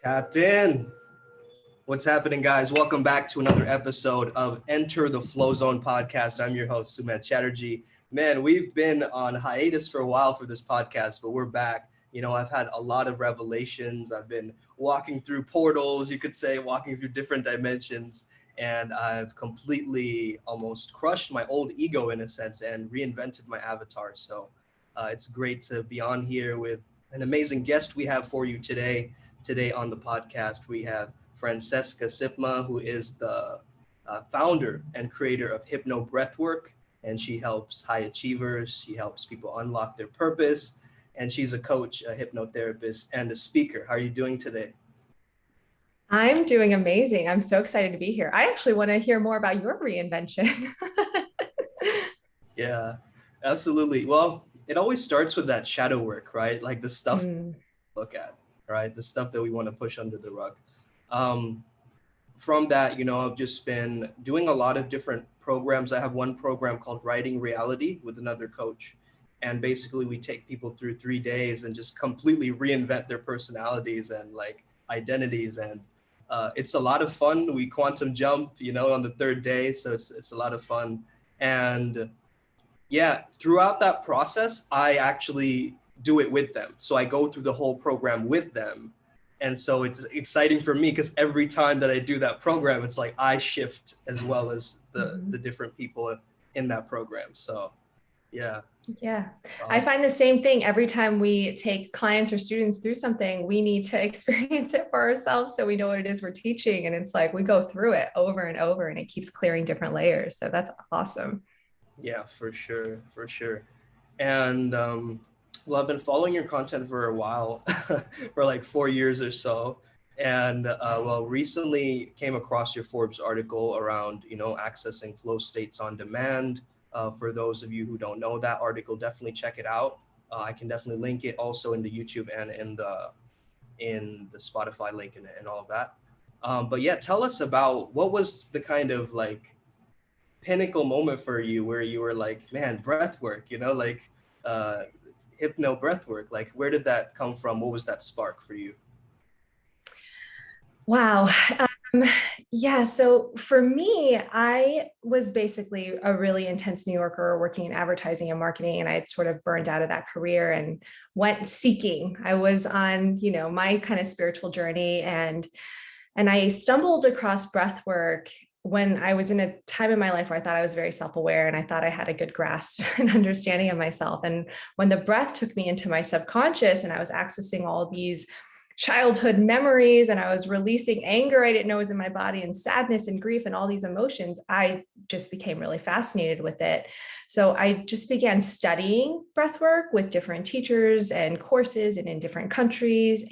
Captain, what's happening, guys? Welcome back to another episode of Enter the Flozone podcast. I'm your host, Sumant Chatterjee. Man, we've been on hiatus for a while for this podcast, but we're back. You know, I've had a lot of revelations. I've been walking through portals, you could say, walking through different dimensions, and I've completely almost crushed my old ego in a sense and reinvented my avatar. So it's great to be on here with an amazing guest we have for you today. Today on the podcast, we have Francesca Sipma, who is the founder and creator of HypnoBreathwork, and she helps high achievers. She helps people unlock their purpose, and she's a coach, a hypnotherapist, and a speaker. How are you doing today? I'm doing amazing. I'm so excited to be here. I actually want to hear more about your reinvention. Yeah, absolutely. Well, it always starts with that shadow work, right? Like the stuff we look at, right? The stuff that we want to push under the rug. From that, you know, I've just been doing a lot of different programs. I have one program called Writing Reality with another coach. And basically we take people through 3 days and just completely reinvent their personalities and like identities. And it's a lot of fun. We quantum jump, you know, on the third day. So it's a lot of fun. And yeah, throughout that process, I actually do it with them. So I go through the whole program with them. And so it's exciting for me because every time that I do that program, it's like I shift as well as the different people in that program. So yeah. Yeah, I find the same thing every time we take clients or students through something. We need to experience it for ourselves so we know what it is we're teaching. And it's like we go through it over and over and it keeps clearing different layers. So that's awesome. Yeah, for sure, for sure. And well, I've been following your content for a while, for like 4 years or so. And well, recently came across your Forbes article around, you know, accessing flow states on demand. For those of you who don't know that article, definitely check it out. I can definitely link it also in the YouTube and in the Spotify link and all of that. But yeah, tell us about what was the kind of like pinnacle moment for you where you were like, man, breath work, you know, like uh, hypno breath work. Like, where did that come from? What was that spark for you? Wow. Um, yeah. So for me, I was basically a really intense New Yorker working in advertising and marketing, and I had sort of burned out of that career and went seeking. I was on, my kind of spiritual journey, and I stumbled across breath work when I was in a time in my life where I thought I was very self-aware and I thought I had a good grasp and understanding of myself. And when the breath took me into my subconscious and I was accessing all these childhood memories and I was releasing anger I didn't know was in my body and sadness and grief and all these emotions, I just became really fascinated with it. So I just began studying breath work with different teachers and courses and in different countries.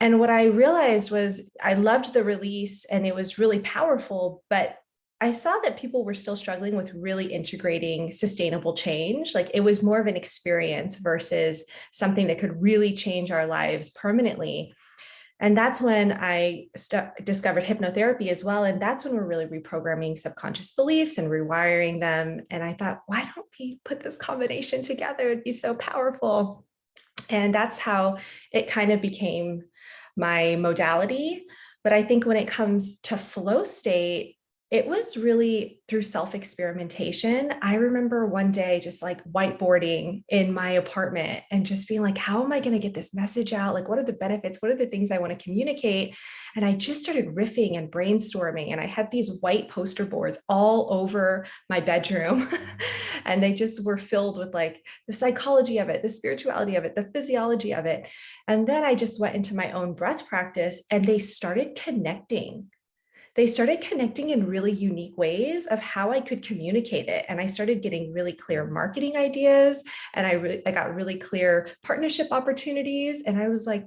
And what I realized was I loved the release and it was really powerful, but I saw that people were still struggling with really integrating sustainable change. Like it was more of an experience versus something that could really change our lives permanently. And that's when I discovered hypnotherapy as well. And that's when we're really reprogramming subconscious beliefs and rewiring them. And I thought, why don't we put this combination together? It'd be so powerful. And that's how it kind of became my modality. But I think when it comes to flow state, it was really through self-experimentation. I remember one day just like whiteboarding in my apartment and just being like, how am I going to get this message out? Like, what are the benefits? What are the things I want to communicate? And I just started riffing and brainstorming. And I had these white poster boards all over my bedroom. And they just were filled with like the psychology of it, the spirituality of it, the physiology of it. And then I just went into my own breath practice and they started connecting in really unique ways of how I could communicate it. And I started getting really clear marketing ideas and I got really clear partnership opportunities. And I was like,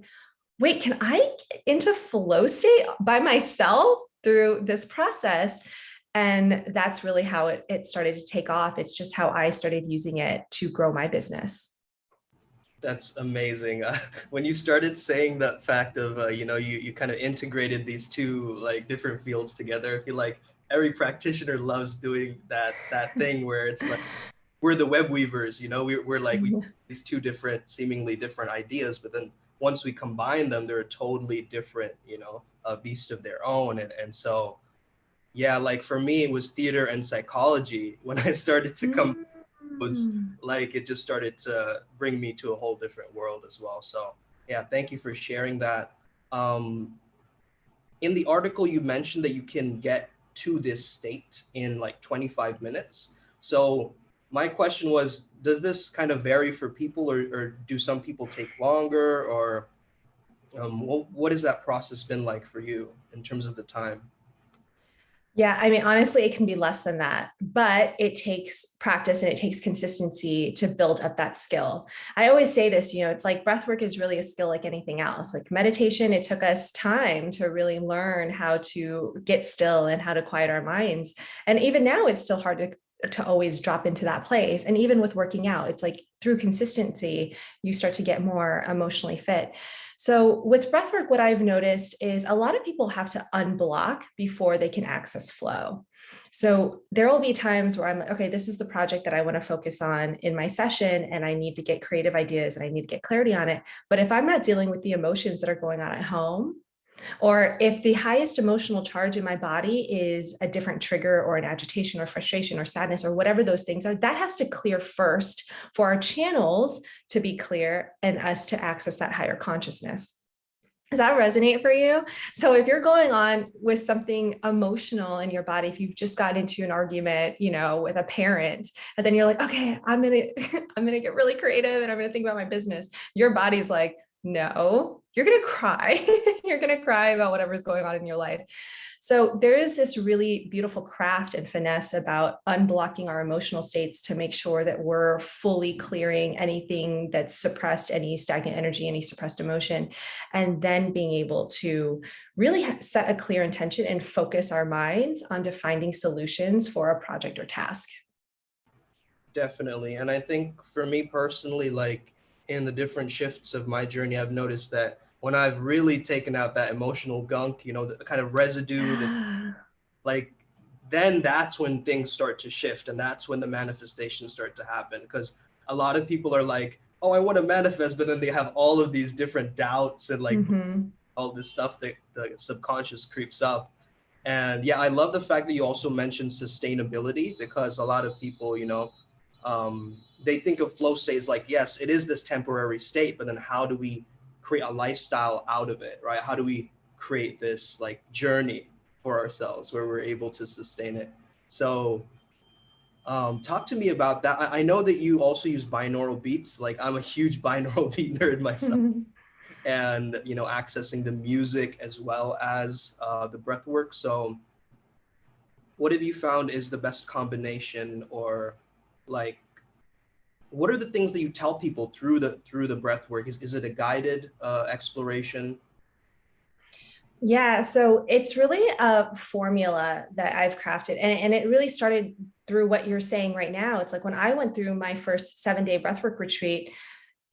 wait, can I get into flow state by myself through this process? And that's really how it started to take off. It's just how I started using it to grow my business. That's amazing. When you started saying that fact of, you know, you kind of integrated these two like different fields together, I feel like every practitioner loves doing that thing where it's like, we're the web weavers, you know, we're like, we these two different, seemingly different ideas, but then once we combine them, they're a totally different, a beast of their own. And so, yeah, like for me, it was theater and psychology. When I started to come, it was like, it just started to bring me to a whole different world as well. So yeah, thank you for sharing that. Um, in the article, you mentioned that you can get to this state in like 25 minutes. So my question was, does this kind of vary for people, or do some people take longer, or what has that process been like for you in terms of the time? Yeah, I mean, honestly, it can be less than that, but it takes practice and it takes consistency to build up that skill. I always say this, it's like breath work is really a skill like anything else. Like meditation, it took us time to really learn how to get still and how to quiet our minds. And even now, it's still hard to always drop into that place. And even with working out, it's like through consistency, you start to get more emotionally fit. So with breathwork, what I've noticed is a lot of people have to unblock before they can access flow. So there will be times where I'm like, okay, this is the project that I want to focus on in my session, and I need to get creative ideas and I need to get clarity on it. But if I'm not dealing with the emotions that are going on at home, or if the highest emotional charge in my body is a different trigger or an agitation or frustration or sadness or whatever those things are, that has to clear first for our channels to be clear and us to access that higher consciousness. Does that resonate for you? So if you're going on with something emotional in your body, if you've just got into an argument, with a parent, and then you're like, okay, I'm going to get really creative and I'm going to think about my business. Your body's like, no, you're going to cry. You're going to cry about whatever's going on in your life. So there is this really beautiful craft and finesse about unblocking our emotional states to make sure that we're fully clearing anything that's suppressed, any stagnant energy, any suppressed emotion, and then being able to really set a clear intention and focus our minds onto finding solutions for a project or task. Definitely. And I think for me personally, like in the different shifts of my journey, I've noticed that when I've really taken out that emotional gunk, the kind of residue, that like, then that's when things start to shift, and that's when the manifestations start to happen. Because a lot of people are like, oh, I want to manifest, but then they have all of these different doubts and like all this stuff that the subconscious creeps up. And yeah, I love the fact that you also mentioned sustainability, because a lot of people, they think of flow states like, yes, it is this temporary state, but then how do we create a lifestyle out of it, right? How do we create this like journey for ourselves where we're able to sustain it? So talk to me about that. I know that you also use binaural beats. Like I'm a huge binaural beat nerd myself, and accessing the music as well as the breath work. So what have you found is the best combination, or like what are the things that you tell people through the breath work? Is it a guided exploration? Yeah, so it's really a formula that I've crafted, and it really started through what you're saying right now. It's like when I went through my first 7-day breathwork retreat,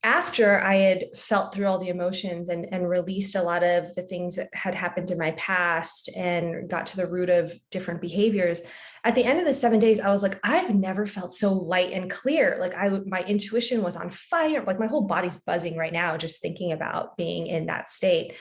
after I had felt through all the emotions and released a lot of the things that had happened in my past and got to the root of different behaviors, at the end of the 7 days, I was like, I've never felt so light and clear. Like my intuition was on fire. Like my whole body's buzzing right now, just thinking about being in that state.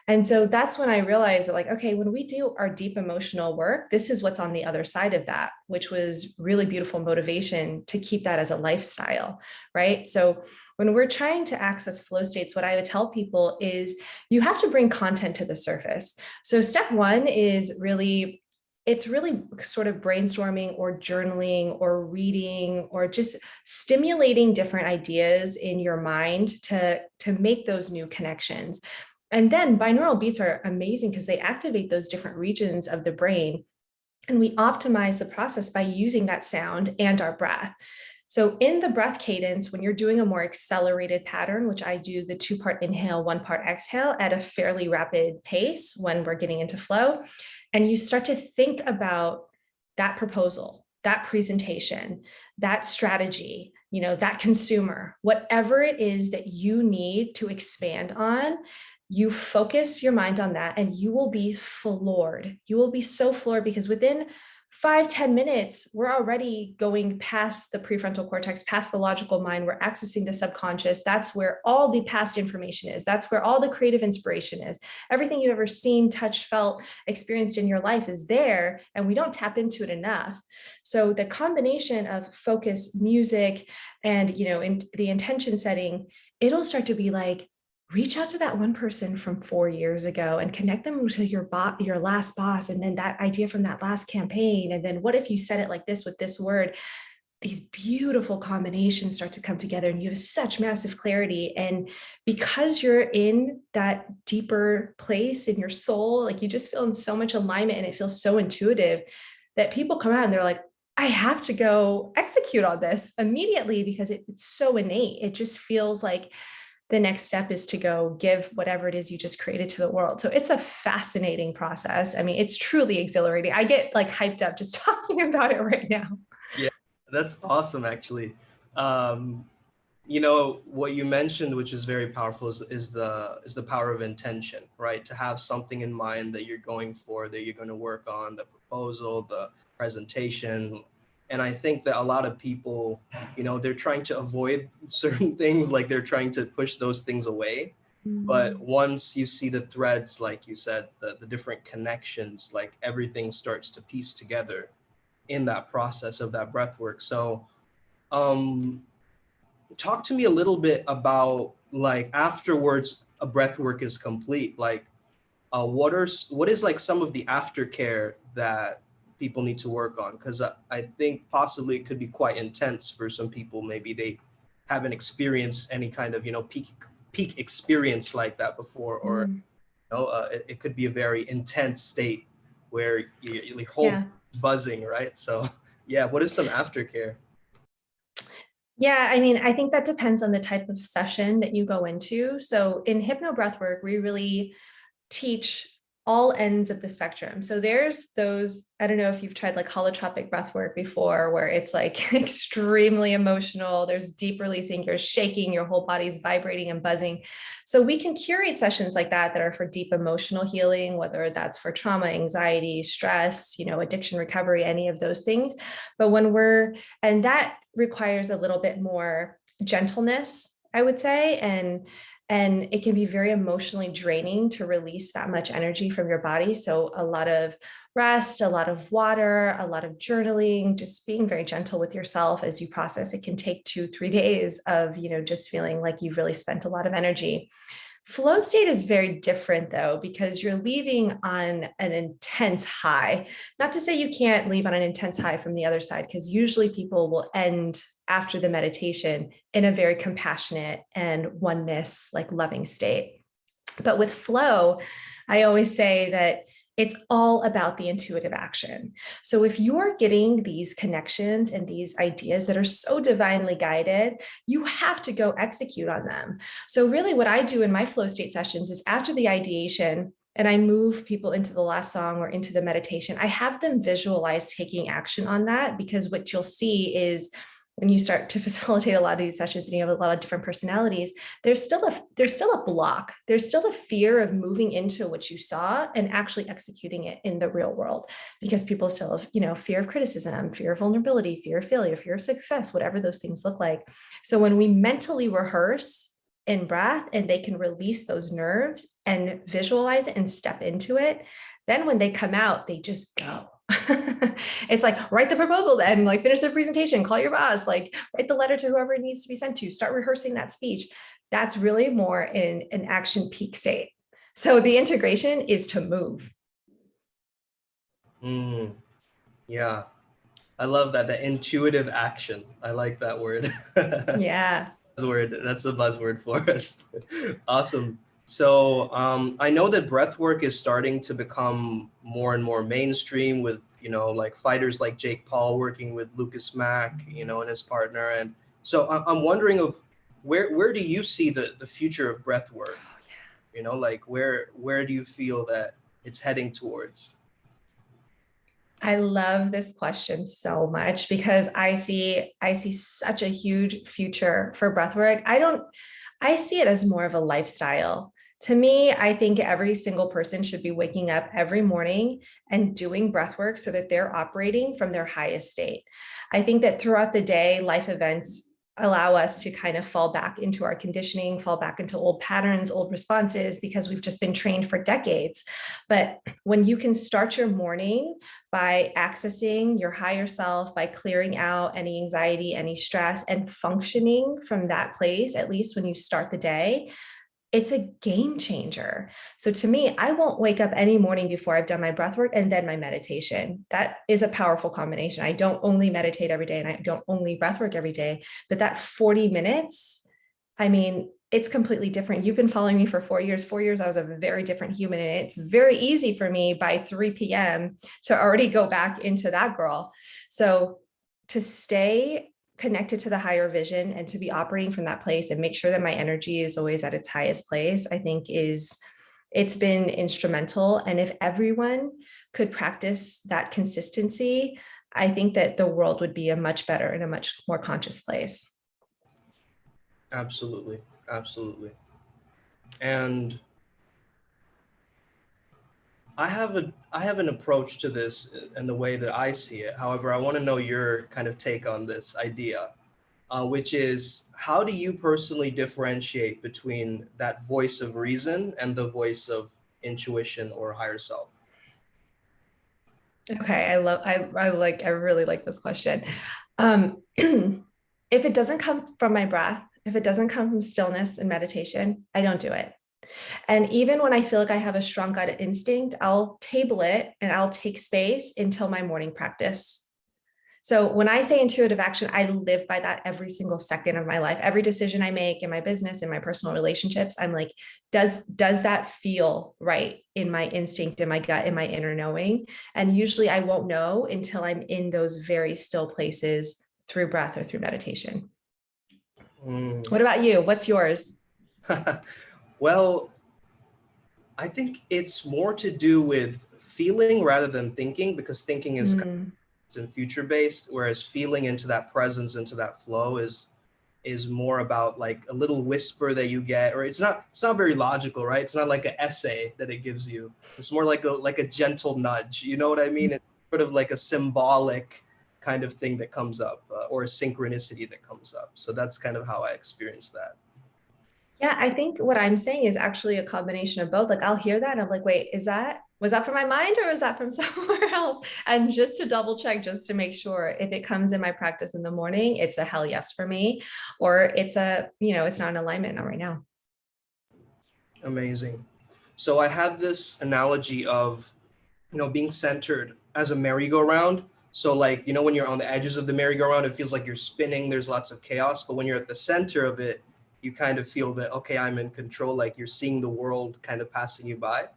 And so that's when I realized that, like, okay, when we do our deep emotional work, this is what's on the other side of that, which was really beautiful motivation to keep that as a lifestyle, right? So when we're trying to access flow states, what I would tell people is you have to bring content to the surface. So step one is really, it's really sort of brainstorming or journaling or reading or just stimulating different ideas in your mind to make those new connections. And then binaural beats are amazing because they activate those different regions of the brain. And we optimize the process by using that sound and our breath. So in the breath cadence, when you're doing a more accelerated pattern, which I do the 2-part inhale, 1-part exhale at a fairly rapid pace when we're getting into flow, and you start to think about that proposal, that presentation, that strategy, that consumer, whatever it is that you need to expand on, you focus your mind on that and you will be floored. You will be so floored because within 5-10 minutes, we're already going past the prefrontal cortex, past the logical mind. We're accessing the subconscious. That's where all the past information is. That's where all the creative inspiration is. Everything you've ever seen, touched, felt, experienced in your life is there, and we don't tap into it enough. So the combination of focus, music, and in the intention setting, it'll start to be like, reach out to that one person from 4 years ago and connect them to your last boss. And then that idea from that last campaign. And then what if you said it like this with this word? These beautiful combinations start to come together, and you have such massive clarity. And because you're in that deeper place in your soul, like you just feel in so much alignment, and it feels so intuitive that people come out and they're like, I have to go execute on this immediately, because it's so innate. It just feels like the next step is to go give whatever it is you just created to the world. So it's a fascinating process. I mean, it's truly exhilarating. I get like hyped up just talking about it right now. Yeah, that's awesome, actually. What you mentioned, which is very powerful, is the power of intention, right? To have something in mind that you're going for, that you're going to work on, the proposal, the presentation. And I think that a lot of people, they're trying to avoid certain things, like they're trying to push those things away. But once you see the threads, like you said, the different connections, like everything starts to piece together in that process of that breath work. So talk to me a little bit about, like, afterwards a breath work is complete, like what is like some of the aftercare that people need to work on? Because I think possibly it could be quite intense for some people. Maybe they haven't experienced any kind of peak experience like that before, or it could be a very intense state where your whole buzzing, right? So yeah, what is some aftercare? Yeah, I mean, I think that depends on the type of session that you go into. So in HypnoBreathwork, we really teach all ends of the spectrum. So there's those, I don't know if you've tried like holotropic breath work before, where it's like extremely emotional. There's deep releasing, you're shaking, your whole body's vibrating and buzzing. So we can curate sessions like that are for deep emotional healing, whether that's for trauma, anxiety, stress, addiction recovery, any of those things. But and that requires a little bit more gentleness, I would say. And it can be very emotionally draining to release that much energy from your body. So a lot of rest, a lot of water, a lot of journaling, just being very gentle with yourself as you process. It can take 2-3 days of, just feeling like you've really spent a lot of energy. Flow state is very different though, because you're leaving on an intense high. Not to say you can't leave on an intense high from the other side, because usually people will end after the meditation in a very compassionate and oneness, like loving state. But with flow, I always say that it's all about the intuitive action. So if you're getting these connections and these ideas that are so divinely guided, you have to go execute on them. So really what I do in my flow state sessions is, after the ideation, and I move people into the last song or into the meditation, I have them visualize taking action on that, because what you'll see is, when you start to facilitate a lot of these sessions and you have a lot of different personalities, there's still a block. There's still a fear of moving into what you saw and actually executing it in the real world, because people still have, fear of criticism, fear of vulnerability, fear of failure, fear of success, whatever those things look like. So when we mentally rehearse in breath and they can release those nerves and visualize it and step into it, then when they come out, they just go. It's like, write the proposal, then like finish the presentation, call your boss, like write the letter to whoever it needs to be sent to, start rehearsing that speech. That's really more in an action peak state. So the integration is to move. Yeah, I love that, the intuitive action. I like that word. Yeah. Buzzword. That's a buzzword for us. Awesome. So I know that breathwork is starting to become more and more mainstream, with like fighters like Jake Paul working with Lucas Mack, and his partner. And so I'm wondering, of where do you see the future of breathwork? Like where do you feel that it's heading towards? I love this question so much, because I see such a huge future for breathwork. I see it as more of a lifestyle To me, I think every single person should be waking up every morning and doing breath work so that they're operating from their highest state. I think that throughout the day, life events allow us to kind of fall back into our conditioning, fall back into old patterns, old responses, because we've just been trained for decades. But when you can start your morning by accessing your higher self, by clearing out any anxiety, any stress, and functioning from that place, at least when you start the day, it's a game changer. So to me, I won't wake up any morning before I've done my breath work and then my meditation. That is a powerful combination. I don't only meditate every day and I don't only breath work every day, but that 40 minutes, I mean, it's completely different. You've been following me for 4 years. 4 years, I was a very different human. And it's very easy for me by 3 p.m. to already go back into that girl. So to stay connected to the higher vision and to be operating from that place and make sure that my energy is always at its highest place, I think it's been instrumental. And if everyone could practice that consistency, I think that the world would be a much better and a much more conscious place. Absolutely. Absolutely. And I have an approach to this and the way that I see it. However, I want to know your kind of take on this idea, which is, how do you personally differentiate between that voice of reason and the voice of intuition or higher self? Okay, I really like this question. If it doesn't come from my breath, if it doesn't come from stillness and meditation, I don't do it. And even when I feel like I have a strong gut instinct, I'll table it and I'll take space until my morning practice. So when I say intuitive action, I live by that every single second of my life. Every decision I make in my business, in my personal relationships, I'm like, does that feel right in my instinct, in my gut, in my inner knowing? And usually I won't know until I'm in those very still places through breath or through meditation. Mm. What about you? What's yours? Well, I think it's more to do with feeling rather than thinking, because thinking is Mm. and future based, whereas feeling into that presence, into that flow is more about like a little whisper that you get, or it's not very logical, right? It's not like an essay that it gives you. It's more like a gentle nudge. You know what I mean? It's sort of like a symbolic kind of thing that comes up, or a synchronicity that comes up. So that's kind of how I experience that. Yeah, I think what I'm saying is actually a combination of both. Like I'll hear that and I'm like, wait, was that from my mind or was that from somewhere else? And just to double check, just to make sure if it comes in my practice in the morning, it's a hell yes for me, or it's not in alignment not right now. Amazing. So I have this analogy of, being centered as a merry-go-round. So like, when you're on the edges of the merry-go-round, it feels like you're spinning, there's lots of chaos. But when you're at the center of it, you kind of feel that, okay, I'm in control, like you're seeing the world kind of passing you by.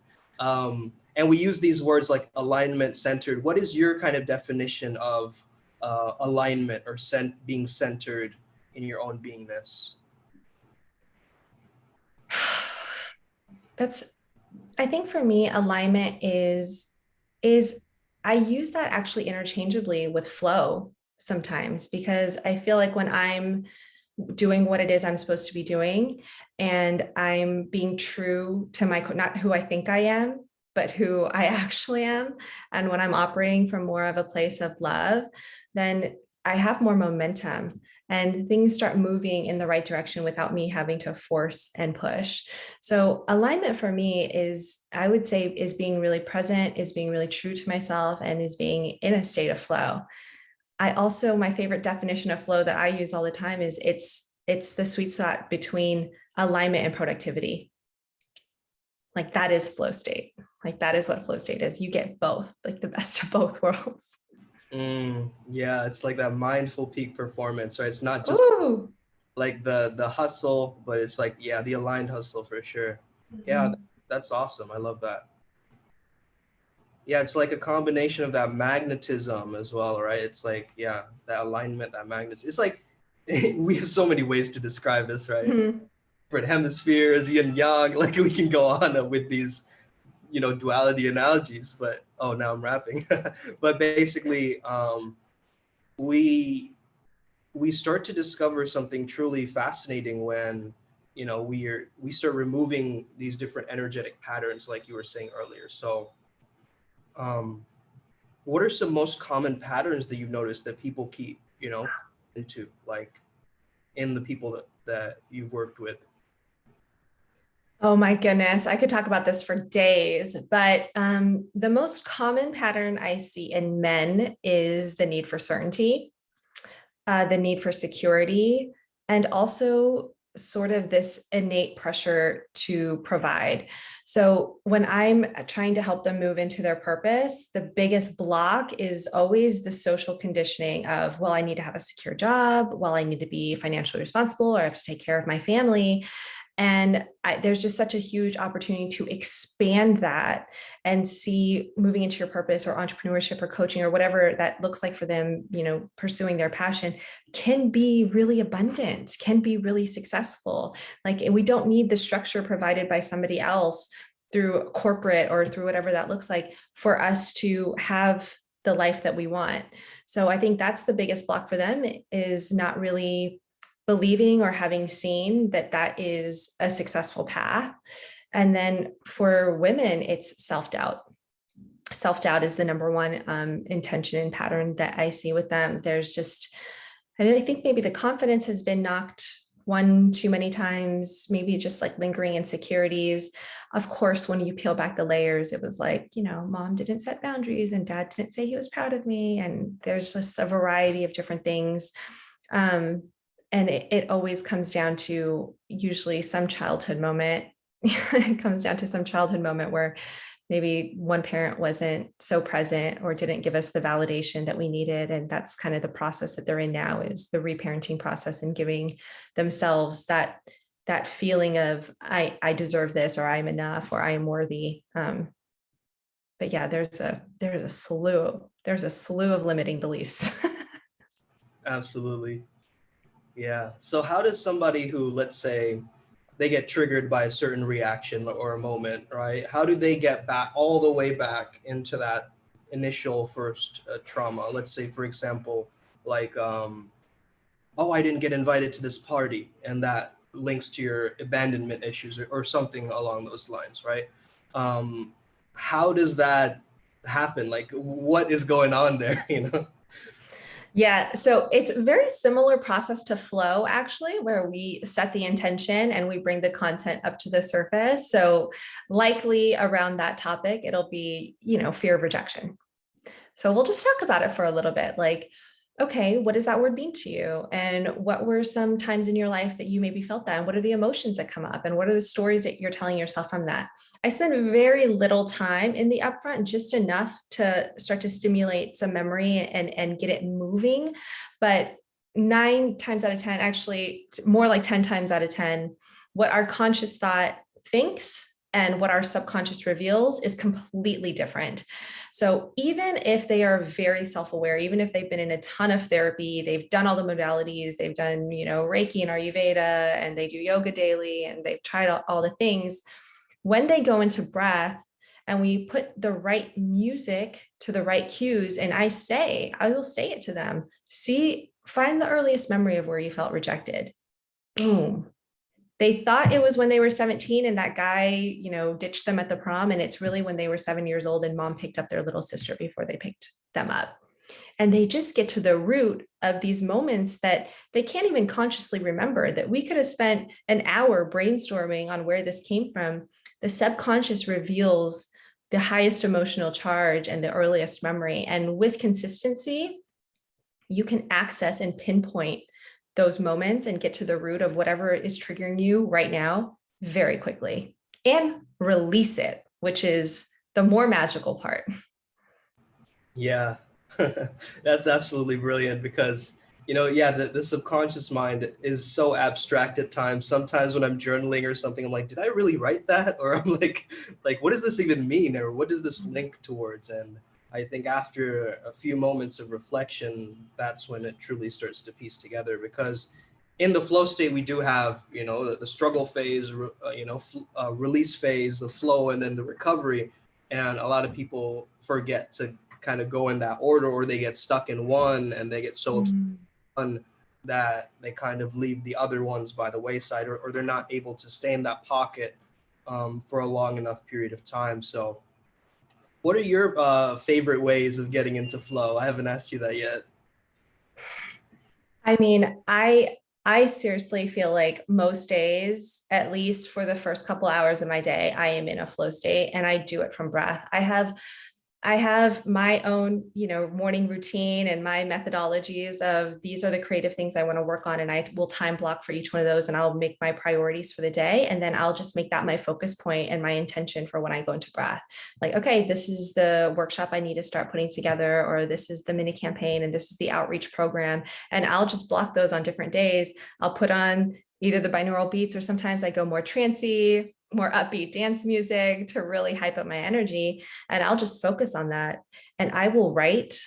And we use these words like alignment, centered. What is your kind of definition of alignment or being centered in your own beingness? That's I think for me, alignment is I use that actually interchangeably with flow sometimes, because I feel like when I'm doing what it is I'm supposed to be doing and I'm being true to not who I think I am, but who I actually am, and when I'm operating from more of a place of love, then I have more momentum and things start moving in the right direction without me having to force and push. So alignment for me I would say, is being really present, is being really true to myself, and is being in a state of flow. My favorite definition of flow that I use all the time is it's the sweet spot between alignment and productivity. Like that is flow state. Like that is what flow state is. You get both, like the best of both worlds. Yeah, it's like that mindful peak performance, right? It's not just Ooh. like the hustle, but it's like, yeah, the aligned hustle for sure. Yeah, Mhm. that's awesome. I love that. Yeah, it's like a combination of that magnetism as well, right? It's like, yeah, that alignment, that magnet. It's like we have so many ways to describe this, right? Mhm. Different hemispheres, yin yang. Like we can go on with these, duality analogies. But oh, now I'm rapping. But basically, we we start to discover something truly fascinating when we start removing these different energetic patterns, like you were saying earlier. So what are some most common patterns that you've noticed that people keep, into, like, in the people that you've worked with? Oh my goodness, I could talk about this for days, but the most common pattern I see in men is the need for certainty, the need for security, and also sort of this innate pressure to provide. So when I'm trying to help them move into their purpose, the biggest block is always the social conditioning of, well, I need to have a secure job, well, I need to be financially responsible, or I have to take care of my family. And there's just such a huge opportunity to expand that and see moving into your purpose or entrepreneurship or coaching or whatever that looks like for them, pursuing their passion can be really abundant, can be really successful. Like, we don't need the structure provided by somebody else through corporate or through whatever that looks like for us to have the life that we want. So I think that's the biggest block for them, is not really believing or having seen that that is a successful path. And then for women, it's self-doubt. Self-doubt is the number one intention and pattern that I see with them. There's just, and I think maybe the confidence has been knocked one too many times, maybe just like lingering insecurities. Of course, when you peel back the layers, it was like, mom didn't set boundaries and dad didn't say he was proud of me. And there's just a variety of different things. And it always comes down to usually some childhood moment. It comes down to some childhood moment where maybe one parent wasn't so present or didn't give us the validation that we needed. And that's kind of the process that they're in now, is the reparenting process and giving themselves that feeling of I deserve this, or I'm enough, or I am worthy. But yeah, there's a slew of limiting beliefs. Absolutely. Yeah. So how does somebody who, let's say, they get triggered by a certain reaction or a moment, right? How do they get back all the way back into that initial first trauma? Let's say, for example, like, oh, I didn't get invited to this party, and that links to your abandonment issues, or something along those lines, right? How does that happen? Like, what is going on there, Yeah, so it's a very similar process to flow, actually, where we set the intention and we bring the content up to the surface. So likely around that topic, it'll be, fear of rejection. So we'll just talk about it for a little bit. Like, okay, what does that word mean to you? And what were some times in your life that you maybe felt that? And what are the emotions that come up? And what are the stories that you're telling yourself from that? I spend very little time in the upfront, just enough to start to stimulate some memory and get it moving. But 9 times out of 10, actually more like 10 times out of 10, what our conscious thought thinks and what our subconscious reveals is completely different. So even if they are very self-aware, even if they've been in a ton of therapy, they've done all the modalities, they've done, Reiki and Ayurveda, and they do yoga daily, and they've tried all the things, when they go into breath and we put the right music to the right cues, and I will say it to them, find the earliest memory of where you felt rejected. Boom. They thought it was when they were 17 and that guy, ditched them at the prom. And it's really when they were 7 years old and mom picked up their little sister before they picked them up. And they just get to the root of these moments that they can't even consciously remember, that we could have spent an hour brainstorming on where this came from. The subconscious reveals the highest emotional charge and the earliest memory. And with consistency, you can access and pinpoint those moments and get to the root of whatever is triggering you right now very quickly, and release it, which is the more magical part. Yeah, that's absolutely brilliant, because, the subconscious mind is so abstract at times. Sometimes when I'm journaling or something, I'm like, did I really write that? Or I'm like, what does this even mean? Or what does this link towards? And I think after a few moments of reflection, that's when it truly starts to piece together, because in the flow state, we do have, the struggle phase, release phase, the flow, and then the recovery. And a lot of people forget to kind of go in that order, or they get stuck in one and they get so obsessed with one that they kind of leave the other ones by the wayside, or they're not able to stay in that pocket for a long enough period of time. So what are your favorite ways of getting into flow? I haven't asked you that yet. I mean, I seriously feel like most days, at least for the first couple hours of my day, I am in a flow state and I do it from breath. I have my own, morning routine and my methodologies of these are the creative things I want to work on. And I will time block for each one of those and I'll make my priorities for the day. And then I'll just make that my focus point and my intention for when I go into breath. Like, okay, this is the workshop I need to start putting together, or this is the mini campaign, and this is the outreach program. And I'll just block those on different days. I'll put on either the binaural beats, or sometimes I go more trancy, more upbeat dance music to really hype up my energy. And I'll just focus on that. And I'll write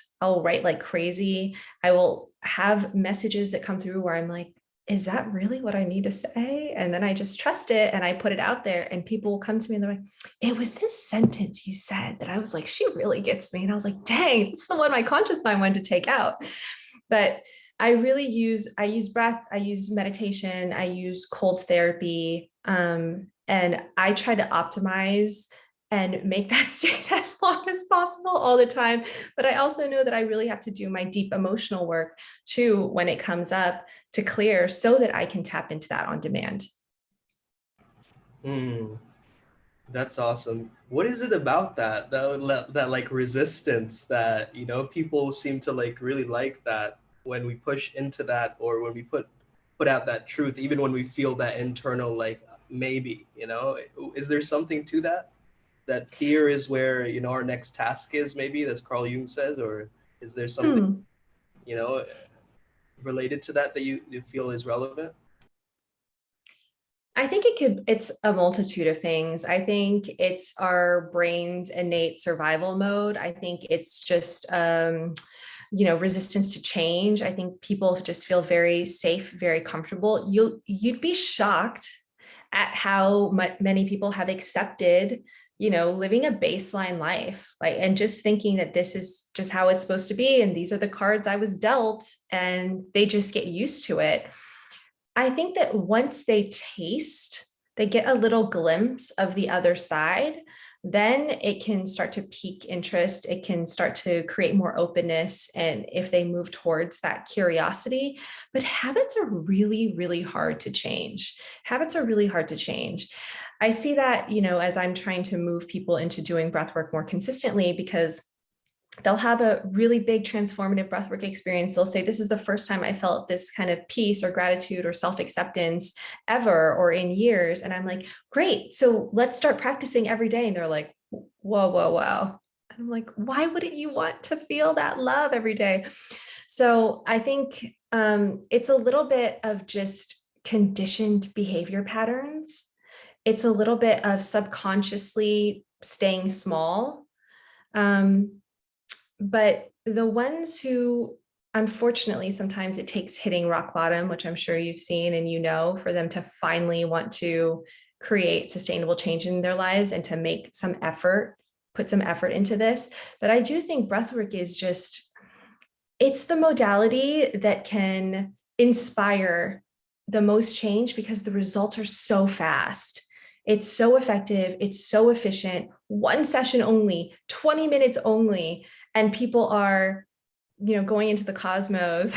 like crazy. I will have messages that come through where I'm like, is that really what I need to say? And then I just trust it and I put it out there, and people will come to me and they're like, it was this sentence you said that I was like, she really gets me. And I was like, dang, it's the one my conscious mind wanted to take out. But I use breath, I use meditation, I use cold therapy. And I try to optimize and make that stay as long as possible all the time. But I also know that I really have to do my deep emotional work too when it comes up to clear, so that I can tap into that on demand. Hmm. That's awesome. What is it about that like resistance that, people seem to like really like that when we push into that, or when we put out that truth, even when we feel that internal like maybe, is there something to that? That fear is where, our next task is, maybe, as Carl Jung says, or is there something, Hmm. you know, related to that you feel is relevant? I think it's a multitude of things. I think it's our brain's innate survival mode. I think it's just, resistance to change. I think people just feel very safe, very comfortable. You'd be shocked at how many people have accepted, living a baseline life, like, and just thinking that this is just how it's supposed to be. And these are the cards I was dealt, and they just get used to it. I think that once they get a little glimpse of the other side, then it can start to pique interest. It can start to create more openness. And if they move towards that curiosity, but habits are really, really hard to change. Habits are really hard to change. I see that, as I'm trying to move people into doing breath work more consistently, because they'll have a really big transformative breathwork experience. They'll say, this is the first time I felt this kind of peace or gratitude or self-acceptance ever, or in years. And I'm like, great. So let's start practicing every day. And they're like, whoa, whoa, whoa. And I'm like, why wouldn't you want to feel that love every day? So I think it's a little bit of just conditioned behavior patterns. It's a little bit of subconsciously staying small. Um, but the ones who, unfortunately, sometimes it takes hitting rock bottom, which I'm sure you've seen and for them to finally want to create sustainable change in their lives and to make some effort, put some effort into this. But I do think breathwork is just, it's the modality that can inspire the most change, because the results are so fast. It's so effective. It's so efficient. One session only, 20 minutes only. And people are, going into the cosmos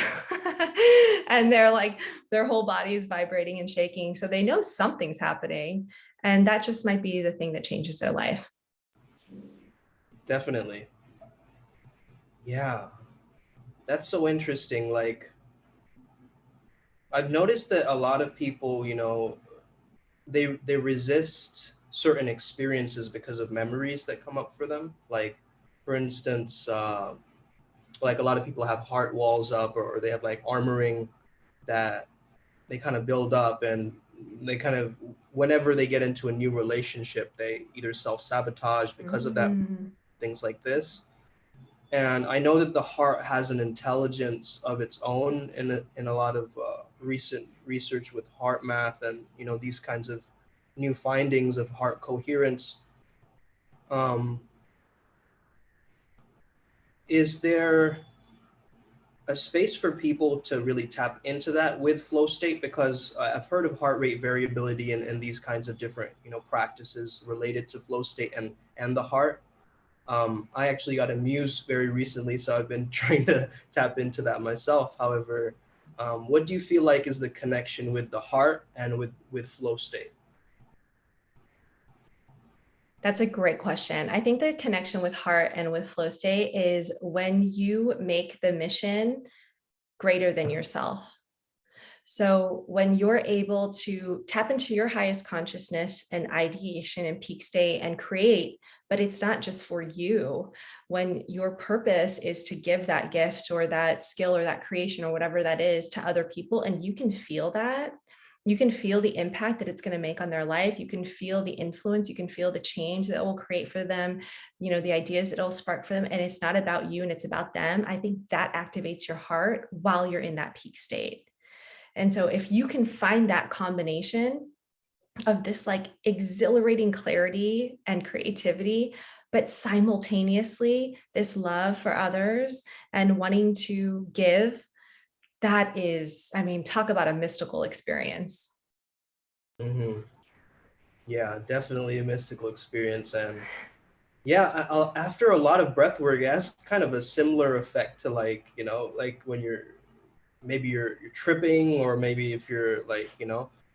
and they're like, their whole body is vibrating and shaking. So they know something's happening. And that just might be the thing that changes their life. Definitely. Yeah, that's so interesting. Like, I've noticed that a lot of people, they resist certain experiences because of memories that come up for them. Like, for instance, like a lot of people have heart walls up, or they have like armoring that they kind of build up, and they kind of, whenever they get into a new relationship, they either self-sabotage because of that, Mm. things like this. And I know that the heart has an intelligence of its own in a lot of recent research with heart math, and these kinds of new findings of heart coherence. Um, is there a space for people to really tap into that with flow state? Because I've heard of heart rate variability and these kinds of different, practices related to flow state and the heart. I actually got a Muse very recently, so I've been trying to tap into that myself. However, what do you feel like is the connection with the heart and with flow state? That's a great question. I think the connection with heart and with flow state is when you make the mission greater than yourself. So when you're able to tap into your highest consciousness and ideation and peak state and create, but it's not just for you, when your purpose is to give that gift or that skill or that creation or whatever that is to other people, and you can feel that, you can feel the impact that it's going to make on their life. You can feel the influence, you can feel the change that it will create for them, the ideas that it'll spark for them. And it's not about you and it's about them. I think that activates your heart while you're in that peak state. And so if you can find that combination of this like exhilarating clarity and creativity, but simultaneously this love for others and wanting to give, that is, talk about a mystical experience. Hmm. Yeah, definitely a mystical experience. And yeah, after a lot of breath work, it has kind of a similar effect to like, like when you're tripping, or maybe if you're like,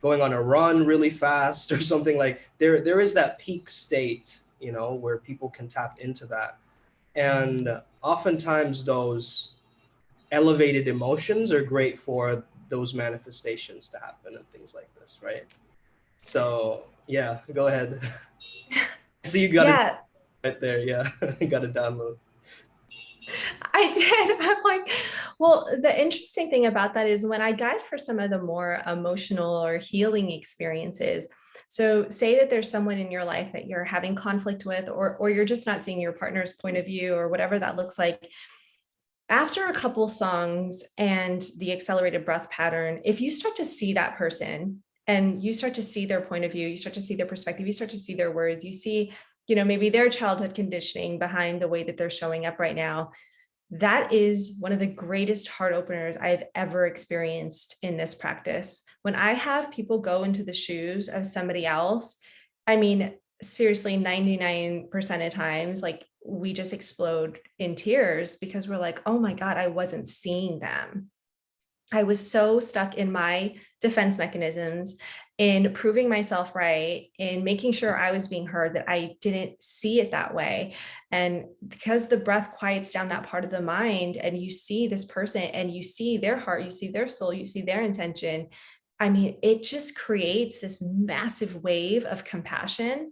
going on a run really fast or something. Like there is that peak state, where people can tap into that. And oftentimes those elevated emotions are great for those manifestations to happen and things like this, right? So yeah, go ahead. See, you got it Yeah, right there. Yeah, you got to download. I did. I'm like, well, the interesting thing about that is when I guide for some of the more emotional or healing experiences. So say that there's someone in your life that you're having conflict with, or you're just not seeing your partner's point of view or whatever that looks like. After a couple songs and the accelerated breath pattern, if you start to see that person and you start to see their point of view, you start to see their perspective, you start to see their words, you see, maybe their childhood conditioning behind the way that they're showing up right now. That is one of the greatest heart openers I've ever experienced in this practice. When I have people go into the shoes of somebody else, seriously, 99% of times, like we just explode in tears because we're like, oh my God, I wasn't seeing them. I was so stuck in my defense mechanisms, in proving myself right, in making sure I was being heard, that I didn't see it that way. And because the breath quiets down that part of the mind, and you see this person and you see their heart, you see their soul, you see their intention. It just creates this massive wave of compassion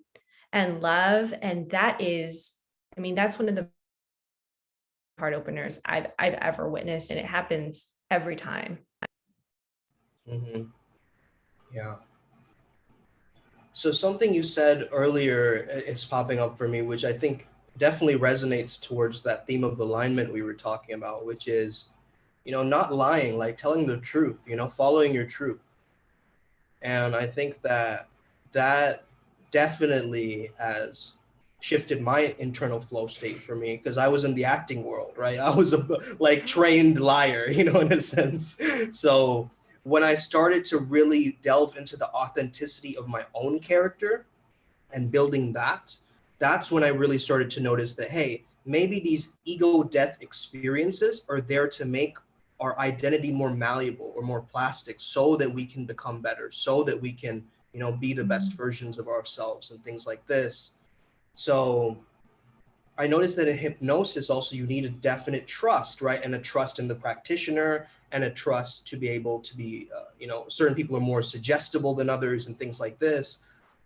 and love. And that is, that's one of the heart openers I've ever witnessed. And it happens every time. Hmm. Yeah. So something you said earlier is popping up for me, which I think definitely resonates towards that theme of alignment we were talking about, which is, not lying, like telling the truth, following your truth. And I think that definitely has shifted my internal flow state for me, because I was in the acting world, right? I was a like trained liar, in a sense. So when I started to really delve into the authenticity of my own character and building that, that's when I really started to notice that, hey, maybe these ego death experiences are there to make our identity more malleable or more plastic, so that we can become better, so that we can, be the best versions of ourselves and things like this. So I noticed that in hypnosis also you need a definite trust, right? And a trust in the practitioner, and a trust to be able to be, certain people are more suggestible than others and things like this.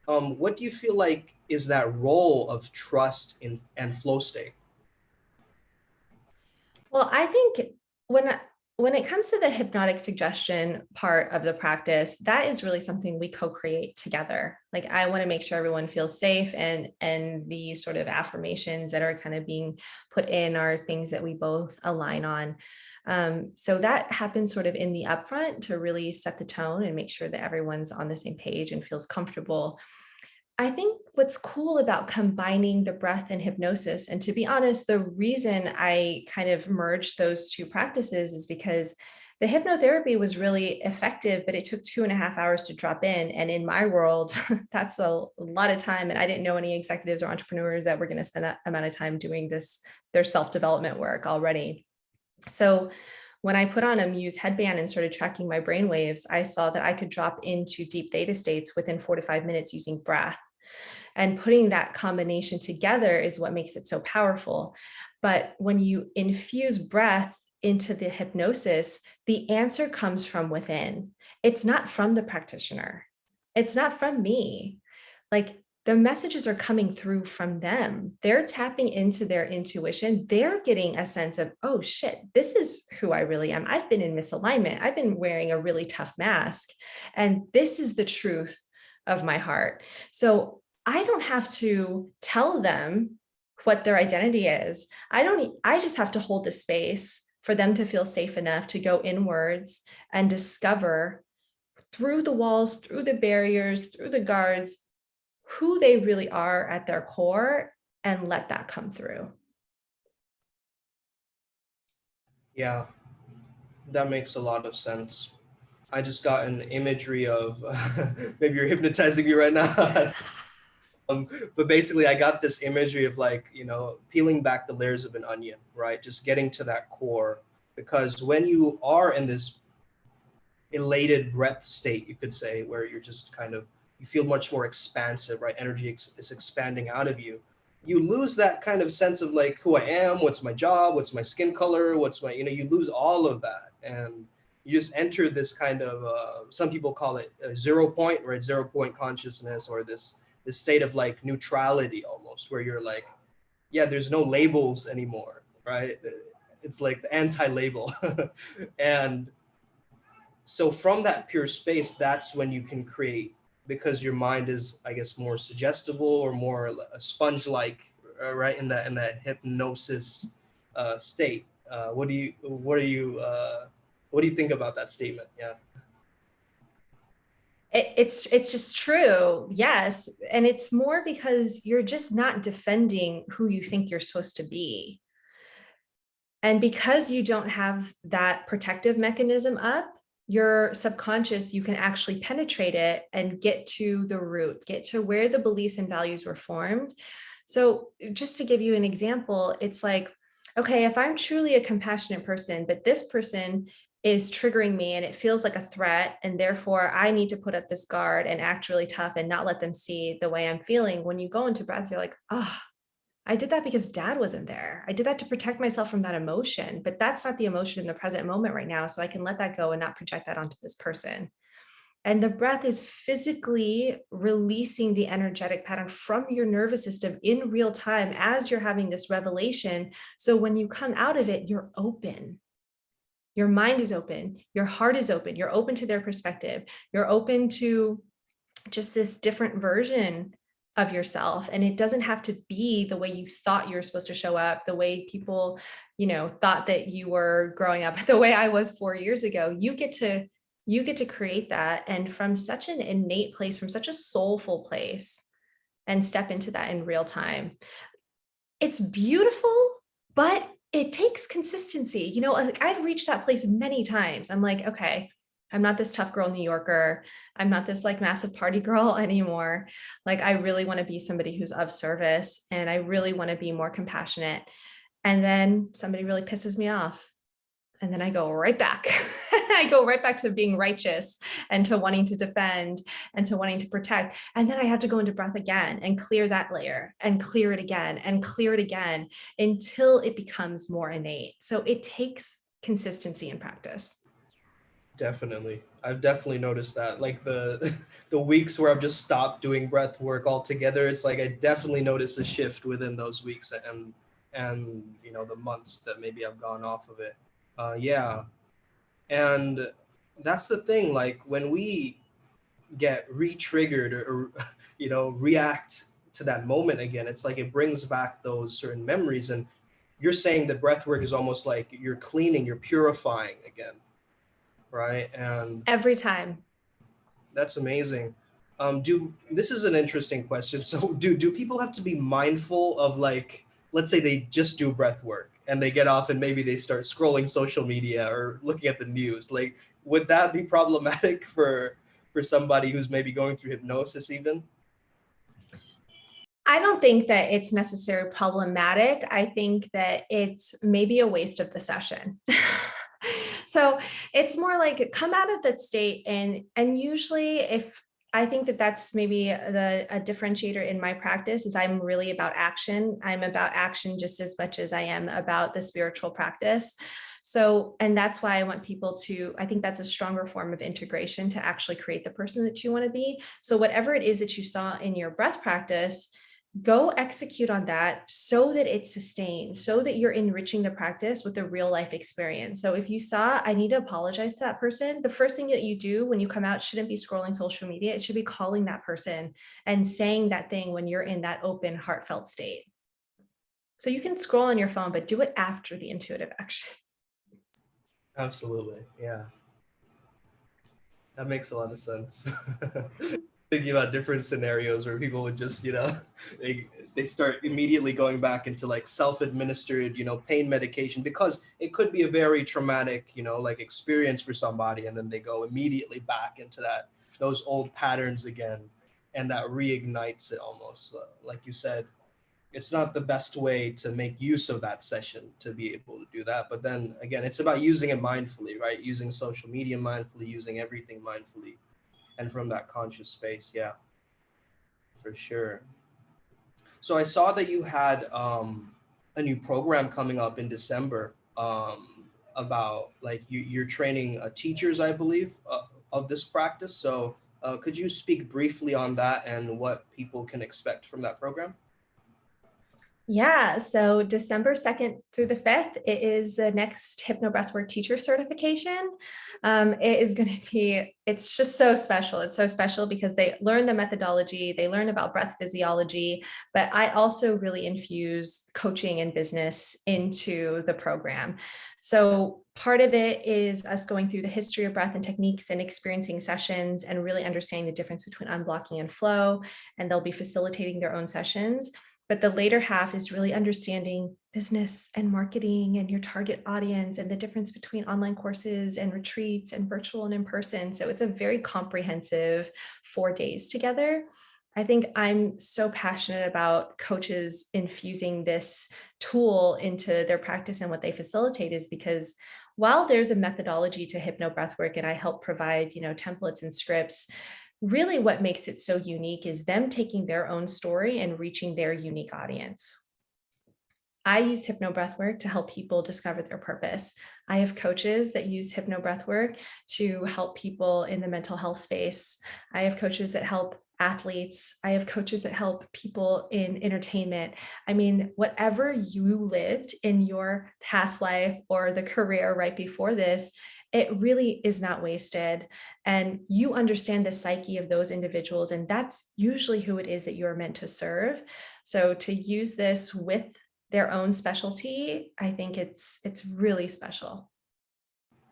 What do you feel like is that role of trust in and flow state? Well, I think when it comes to the hypnotic suggestion part of the practice, that is really something we co-create together. Like I want to make sure everyone feels safe, and the sort of affirmations that are kind of being put in are things that we both align on. So that happens sort of in the upfront to really set the tone and make sure that everyone's on the same page and feels comfortable. I think what's cool about combining the breath and hypnosis, and to be honest, the reason I kind of merged those two practices is because the hypnotherapy was really effective, but it took 2.5 hours to drop in. And in my world, that's a lot of time. And I didn't know any executives or entrepreneurs that were going to spend that amount of time doing their self-development work already. So when I put on a Muse headband and started tracking my brain waves, I saw that I could drop into deep theta states within 4 to 5 minutes using breath. And putting that combination together is what makes it so powerful. But when you infuse breath into the hypnosis, the answer comes from within. It's not from the practitioner. It's not from me. Like, the messages are coming through from them. They're tapping into their intuition. They're getting a sense of, oh shit, this is who I really am. I've been in misalignment. I've been wearing a really tough mask. And this is the truth of my heart. So I don't have to tell them what their identity is. I just have to hold the space for them to feel safe enough to go inwards and discover through the walls, through the barriers, through the guards, who they really are at their core, and let that come through. Yeah, that makes a lot of sense. I just got an imagery of maybe you're hypnotizing me right now. But basically, I got this imagery of, like, peeling back the layers of an onion, right? Just getting to that core. Because when you are in this elated breath state, you could say, where you're just kind of, you feel much more expansive, right? Energy is expanding out of you. You lose that kind of sense of, like, who I am, what's my job, what's my skin color, what's my, you lose all of that. And you just enter this kind of, some people call it a 0 point, right? 0 point consciousness, or this state of, like, neutrality almost, where you're like, yeah, there's no labels anymore, right? It's like the anti-label. And so from that pure space, that's when you can create, because your mind is, I guess, more suggestible, or more a sponge-like, right, in that hypnosis state. What do you think about that statement? Yeah. It's just true. Yes. And it's more because you're just not defending who you think you're supposed to be. And because you don't have that protective mechanism up, your subconscious, you can actually penetrate it and get to the root, get to where the beliefs and values were formed. So just to give you an example, it's like, okay, if I'm truly a compassionate person, but this person is triggering me and it feels like a threat, and therefore I need to put up this guard and act really tough and not let them see the way I'm feeling. When you go into breath, you're like, oh, I did that because dad wasn't there. I did that to protect myself from that emotion, but that's not the emotion in the present moment right now. So I can let that go and not project that onto this person. And the breath is physically releasing the energetic pattern from your nervous system in real time as you're having this revelation. So when you come out of it, you're open. Your mind is open. Your heart is open. You're open to their perspective. You're open to just this different version of yourself. And it doesn't have to be the way you thought you were supposed to show up, the way people, thought that you were growing up, the way I was 4 years ago. You get to create that. And from such an innate place, from such a soulful place, and step into that in real time. It's beautiful, but it takes consistency. Like, I've reached that place many times. I'm like, okay, I'm not this tough girl New Yorker. I'm not this, like, massive party girl anymore. Like, I really want to be somebody who's of service, and I really want to be more compassionate. And then somebody really pisses me off. And then I go right back. I go right back to being righteous, and to wanting to defend, and to wanting to protect. And then I have to go into breath again and clear that layer, and clear it again and clear it again, until it becomes more innate. So it takes consistency and practice. Definitely. I've definitely noticed that. Like, the the weeks where I've just stopped doing breath work altogether, it's like I definitely notice a shift within those weeks, and the months that maybe I've gone off of it. Yeah. And that's the thing, like, when we get re-triggered, or react to that moment again, it's like it brings back those certain memories. And you're saying that breath work is almost like you're cleaning, you're purifying again, right? And Every time. that's amazing. This is an interesting question. So do people have to be mindful of, like, let's say they just do breath work and they get off and maybe they start scrolling social media or looking at the news? Like, would that be problematic for somebody who's maybe going through hypnosis even? I don't think that it's necessarily problematic. I think that it's maybe a waste of the session. So it's more like come out of that state, and usually if I think that that's maybe a differentiator in my practice is I'm really about action. I'm about action just as much as I am about the spiritual practice. So, and that's why I want people to, I think that's a stronger form of integration to actually create the person that you want to be. So whatever it is that you saw in your breath practice, go execute on that so that it's sustained, so that you're enriching the practice with a real life experience. So if you saw, I need to apologize to that person, the first thing that you do when you come out shouldn't be scrolling social media. It should be calling that person and saying that thing when you're in that open, heartfelt state. So you can scroll on your phone, but do it after the intuitive action. Absolutely. Yeah. That makes a lot of sense. Thinking about different scenarios where people would just, they start immediately going back into like self-administered, pain medication, because it could be a very traumatic, like experience for somebody. And then they go immediately back into those old patterns again. And that reignites it almost. Like you said, it's not the best way to make use of that session to be able to do that. But then again, it's about using it mindfully, right? Using social media mindfully, using everything mindfully, and from that conscious space. Yeah, for sure. So I saw that you had a new program coming up in December, about like you're training teachers, I believe, of this practice. So could you speak briefly on that and what people can expect from that program? Yeah, so December 2nd through the 5th, it is the next HypnoBreathwork teacher certification. It is going to be, it's just so special. It's so special because they learn the methodology, they learn about breath physiology, but I also really infuse coaching and business into the program. So part of it is us going through the history of breath and techniques and experiencing sessions and really understanding the difference between unblocking and flow, and they'll be facilitating their own sessions. But the later half is really understanding business and marketing and your target audience and the difference between online courses and retreats and virtual and in person. So it's a very comprehensive 4 days together. I think I'm so passionate about coaches infusing this tool into their practice and what they facilitate is because while there's a methodology to HypnoBreathwork and I help provide, templates and scripts, really what makes it so unique is them taking their own story and reaching their unique audience. I use HypnoBreathwork to help people discover their purpose. I have coaches that use HypnoBreathwork to help people in the mental health space. I have coaches that help athletes. I have coaches that help people in entertainment. I mean, whatever you lived in your past life or the career right before this, it really is not wasted. And you understand the psyche of those individuals, and that's usually who it is that you're meant to serve. So to use this with their own specialty, I think it's really special.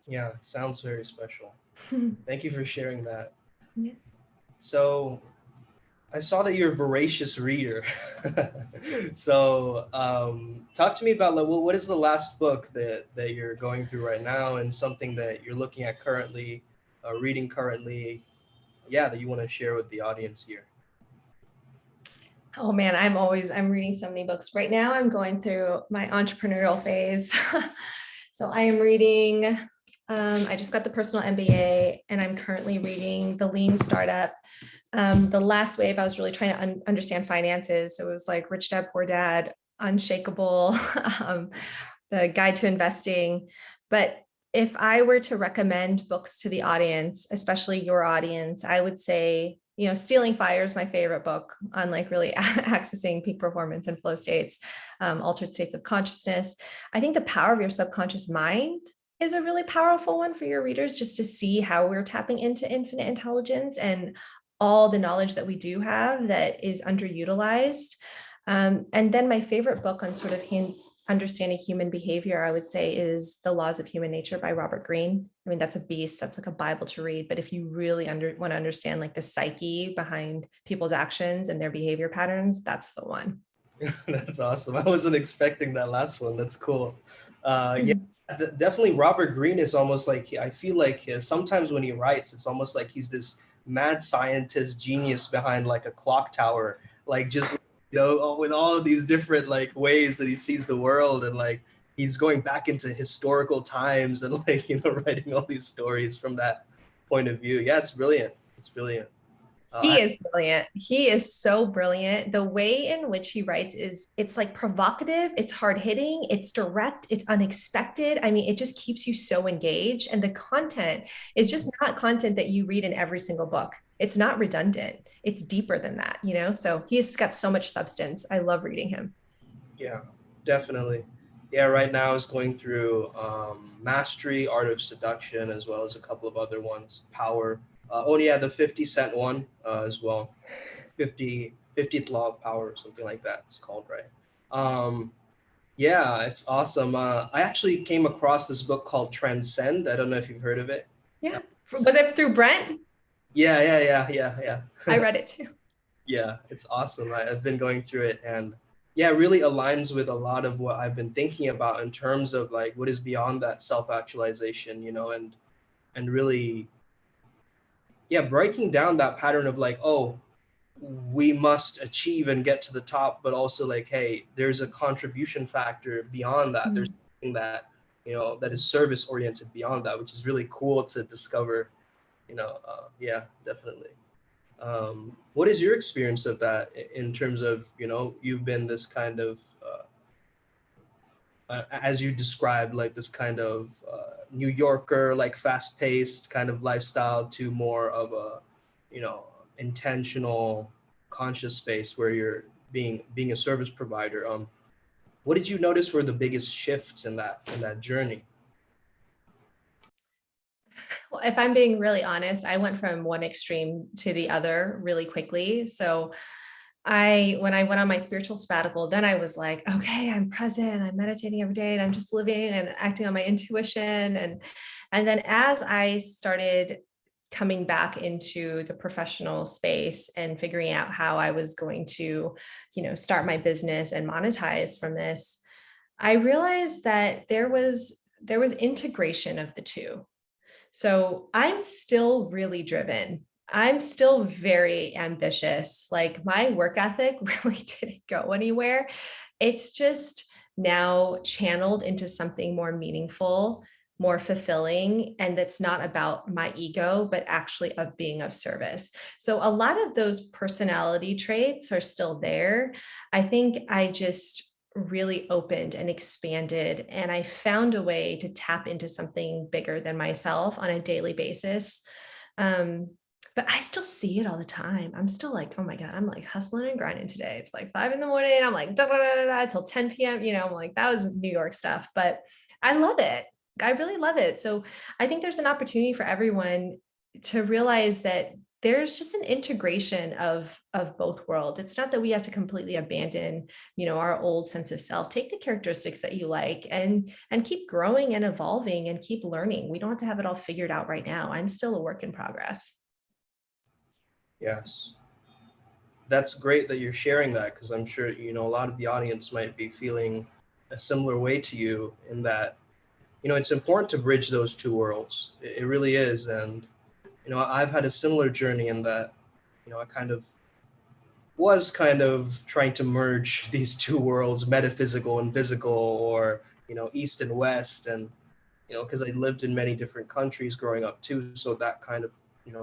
Yeah, sounds very special. Thank you for sharing that. Yeah. So I saw that you're a voracious reader. So talk to me about, like, what is the last book that you're going through right now, and something that you're looking at currently, reading currently, yeah, that you want to share with the audience here. Oh man, I'm reading so many books. Right now I'm going through my entrepreneurial phase. So I am reading, I just got the personal MBA and I'm currently reading The Lean Startup. The last wave, I was really trying to understand finances. So it was like Rich Dad, Poor Dad, Unshakable, the Guide to Investing. But if I were to recommend books to the audience, especially your audience, I would say, Stealing Fire is my favorite book on like really accessing peak performance and flow states, altered states of consciousness. I think The Power of Your Subconscious Mind is a really powerful one for your readers, just to see how we're tapping into infinite intelligence and all the knowledge that we do have that is underutilized. And then my favorite book on sort of understanding human behavior, I would say, is The Laws of Human Nature by Robert Greene. I mean, that's a beast. That's like a Bible to read. But if you really want to understand like the psyche behind people's actions and their behavior patterns, that's the one. That's awesome. I wasn't expecting that last one. That's cool. Yeah, definitely. Robert Greene is almost like, I feel like sometimes when he writes, it's almost like he's this mad scientist genius behind like a clock tower, like just, with all of these different like ways that he sees the world, and like he's going back into historical times and like, writing all these stories from that point of view. Yeah, it's brilliant. It's brilliant. He is brilliant. He is so brilliant. The way in which he writes it's like provocative, it's hard hitting, it's direct, it's unexpected. I mean, it just keeps you so engaged. And the content is just not content that you read in every single book. It's not redundant. It's deeper than that, So he's got so much substance. I love reading him. Yeah, definitely. Yeah, right now is going through Mastery, Art of Seduction, as well as a couple of other ones. Power. Oh, yeah, the 50 Cent one as well. 50th Law of Power, or something like that it's called, right? Yeah, it's awesome. I actually came across this book called Transcend. I don't know if you've heard of it. Yeah. Was it through Brent? Yeah. I read it too. Yeah, it's awesome. I've been going through it, and yeah, it really aligns with a lot of what I've been thinking about in terms of like what is beyond that self-actualization, and really, yeah, breaking down that pattern of like, oh, we must achieve and get to the top, but also like, hey, there's a contribution factor beyond that. There's something that, that is service oriented beyond that, which is really cool to discover, yeah, definitely. What is your experience of that in terms of, you've been this kind of, as you described, like this kind of New Yorker, like fast paced kind of lifestyle to more of a, intentional, conscious space where you're being a service provider. What did you notice were the biggest shifts in that journey? Well, if I'm being really honest, I went from one extreme to the other really quickly. So when I went on my spiritual sabbatical, then I was like, okay, I'm present, I'm meditating every day, and I'm just living and acting on my intuition. And then as I started coming back into the professional space and figuring out how I was going to, start my business and monetize from this, I realized that there was integration of the two. So I'm still really driven. I'm still very ambitious. Like my work ethic really didn't go anywhere. It's just now channeled into something more meaningful, more fulfilling, and that's not about my ego, but actually of being of service. So a lot of those personality traits are still there. I think I just really opened and expanded, and I found a way to tap into something bigger than myself on a daily basis. um, but I still see it all the time. I'm still like, oh my God, I'm like hustling and grinding today. It's like 5 a.m. I'm like da, da, da, da, da, till 10 p.m. I'm like, that was New York stuff, but I love it. I really love it. So I think there's an opportunity for everyone to realize that there's just an integration of both worlds. It's not that we have to completely abandon, our old sense of self. Take the characteristics that you like and keep growing and evolving and keep learning. We don't have to have it all figured out right now. I'm still a work in progress. Yes, that's great that you're sharing that, because I'm sure, a lot of the audience might be feeling a similar way to you in that, it's important to bridge those two worlds. It really is. And, I've had a similar journey in that, I was trying to merge these two worlds, metaphysical and physical, or, East and West. And, because I lived in many different countries growing up too. So that kind of,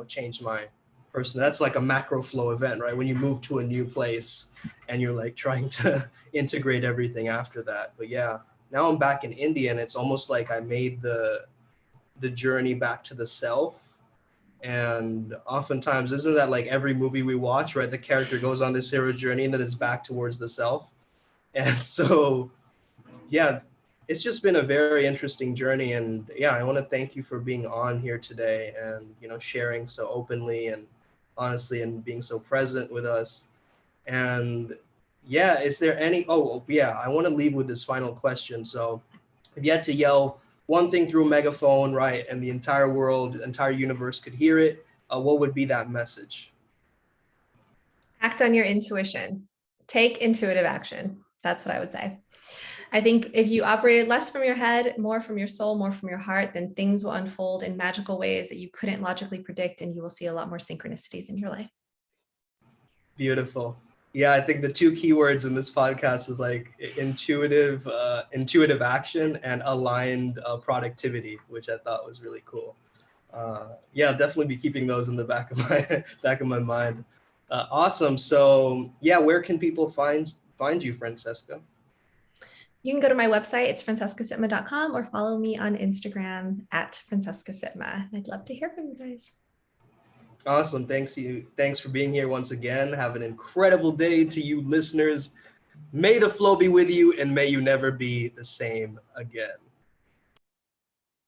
changed my person. That's like a macro flow event, right? When you move to a new place and you're like trying to integrate everything after that. But yeah, now I'm back in India, and it's almost like I made the journey back to the self. And oftentimes, isn't that like every movie we watch, right? The character goes on this hero journey and then it's back towards the self. And so, yeah, it's just been a very interesting journey. And yeah, I want to thank you for being on here today and, sharing so openly and honestly and being so present with us. And Yeah, is there any, oh yeah, I want to leave with this final question. So if you had to yell one thing through a megaphone, right, and the entire world, entire universe could hear it, what would be that message? Act on your intuition. Take intuitive action. That's what I would say. I think if you operated less from your head, more from your soul, more from your heart, then things will unfold in magical ways that you couldn't logically predict, and you will see a lot more synchronicities in your life. Beautiful. Yeah, I think the two keywords in this podcast is like intuitive action and aligned productivity, which I thought was really cool. Yeah, I'll definitely be keeping those in the back of my back of my mind. Awesome. So yeah, where can people find you, Francesca? You can go to my website, it's francescasipma.com, or follow me on Instagram at Francesca Sipma. I'd love to hear from you guys. Awesome. Thanks for being here once again. Have an incredible day to you listeners. May the flow be with you and may you never be the same again.